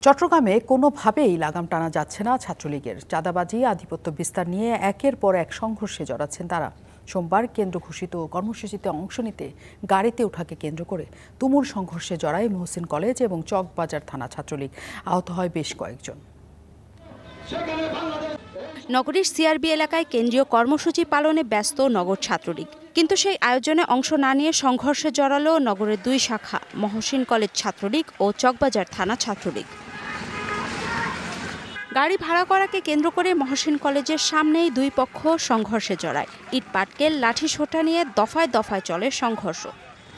চট্টগ্রামে কোনোভাবেই লাগাম টানা যাচ্ছে না ছাত্রলীগের। চাঁদাবাজি, আধিপত্য বিস্তার নিয়ে একের পর এক সংঘর্ষে জড়াচ্ছেন তারা। সোমবার কেন্দ্র ঘোষিত কর্মসূচিতে অংশ নিতে গাড়িতে ওঠাকে কেন্দ্র করে তুমুল সংঘর্ষে জড়ায় মহসিন কলেজ এবং চকবাজার থানা ছাত্রলীগ। আহত হয় বেশ কয়েকজন। নগরীর সিআরবি এলাকায় কেন্দ্রীয় কর্মসূচি পালনে ব্যস্ত নগর ছাত্রলীগ, কিন্তু সেই আয়োজনে অংশ না নিয়ে সংঘর্ষে জড়ালো নগরের দুই শাখা, মহসিন কলেজ ছাত্রলীগ ও চকবাজার থানা ছাত্রলীগ। গাড়ি ভাড়া করাকে কেন্দ্র করে মহসিন কলেজের সামনেই দুই পক্ষ সংঘর্ষে জড়ায়। ইট পাটকেল, লাঠি সোঁটা নিয়ে দফায় দফায় চলে সংঘর্ষ।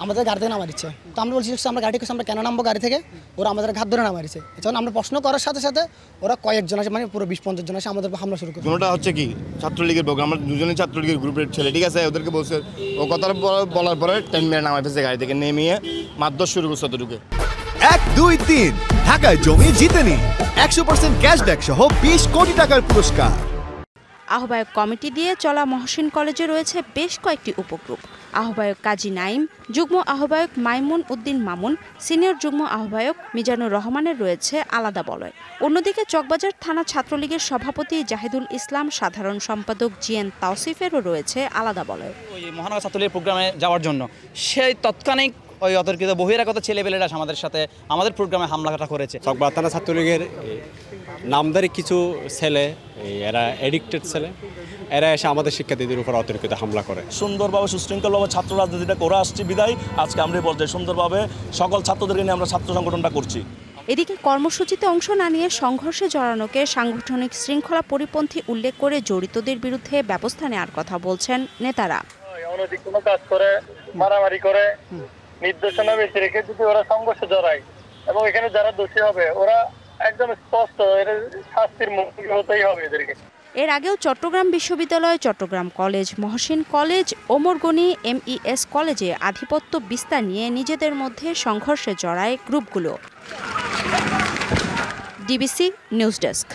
আমাদের গাড়ি থেকে নামা দিচ্ছে, তো আমরা বলছি আমরা গাড়ি আমরা কেন নামবো গাড়ি থেকে, ওরা আমাদের ঘাত ধরে নামা দিচ্ছে। যখন আমরা প্রশ্ন করার সাথে সাথে ওরা কয়েকজন আছে, মানে পুরো 20-50 জন আছে, আমাদের হামলা শুরু করে। কোনোটা হচ্ছে কি ছাত্রলীগের প্রোগ্রাম, আমরা দুজনেই ছাত্রলীগের গ্রুপের ছেলে, ঠিক আছে। ওদেরকে বলছে, ও কথা বলার পরে 10 মিনিট নামাই ফেলছে গাড়ি থেকে, নেমিয়ে মারধর শুরু করছে। অতটুকু 1, 2, 3 ঢাকায় জমি জিতে নিন 100% ক্যাশব্যাক সহ 20 কোটি টাকার পুরস্কার। আহ্বায়ক কমিটি দিয়ে চলা মহসিন কলেজে রয়েছে বেশ কয়েকটি উপগ্রুপ। আহ্বায়ক কাজী নাইম, যুগ্ম আহ্বায়ক মাইমুন উদ্দিন মামুন, সিনিয়র যুগ্ম আহ্বায়ক মিজানুর রহমানের রয়েছে আলাদা বলয়। অন্যদিকে চকবাজার থানা ছাত্রলীগের সভাপতি জাহিদুল ইসলাম, সাধারণ সম্পাদক জিএন তাওসিফেরও রয়েছে আলাদা বলয়। ওই মহানগর ছাত্রলীগের প্রোগ্রামে যাওয়ার জন্য সেই তৎক্ষণিক ওই অতর্কিত বহিরাগত ছেলেপেলেরা আমাদের সাথে আমাদের প্রোগ্রামে হামলাটা করেছে। চকবাজার থানা ছাত্রলীগের নামদারি কিছু ছেলে, এরা এডিক্টেড ছেলে, এরা এসে আমাদের শিক্ষার্থীদের উপর অতর্কিত হামলা করে। সুন্দরভাবে সুশৃঙ্খলভাবে ছাত্র রাজনীতিটা করে আসছি বিদায় আজকে আমরা পর্যায়ে সুন্দরভাবে সকল ছাত্রদেরকে নিয়ে আমরা ছাত্র সংগঠনটা করছি। এদিকে কর্মসূচিতে অংশ না নিয়ে সংঘর্ষে জড়ানোকে সাংগঠনিক শৃঙ্খলা পরিপন্থী উল্লেখ করে জড়িতদের বিরুদ্ধে ব্যবস্থা নেওয়ার কথা বলছেন নেতারা। অনৈতিক কোনো কাজ করে, মারামারি করে, নির্দেশনা বেশি রেখে যদি ওরা সংঘর্ষে জড়ায় এবং এখানে যারা দোষী হবে ওরা একদম স্পষ্ট এর শাস্তির মুখোমুখি হতেই হবে এদেরকে। এর আগেও চট্টগ্রাম বিশ্ববিদ্যালয়, Chittagong college, Mohsin college, Omar Gani MES কলেজে আধিপত্য বিস্তার নিয়ে নিজেদের মধ্যে সংঘর্ষে জড়ায় গ্রুপগুলো। DBC news desk.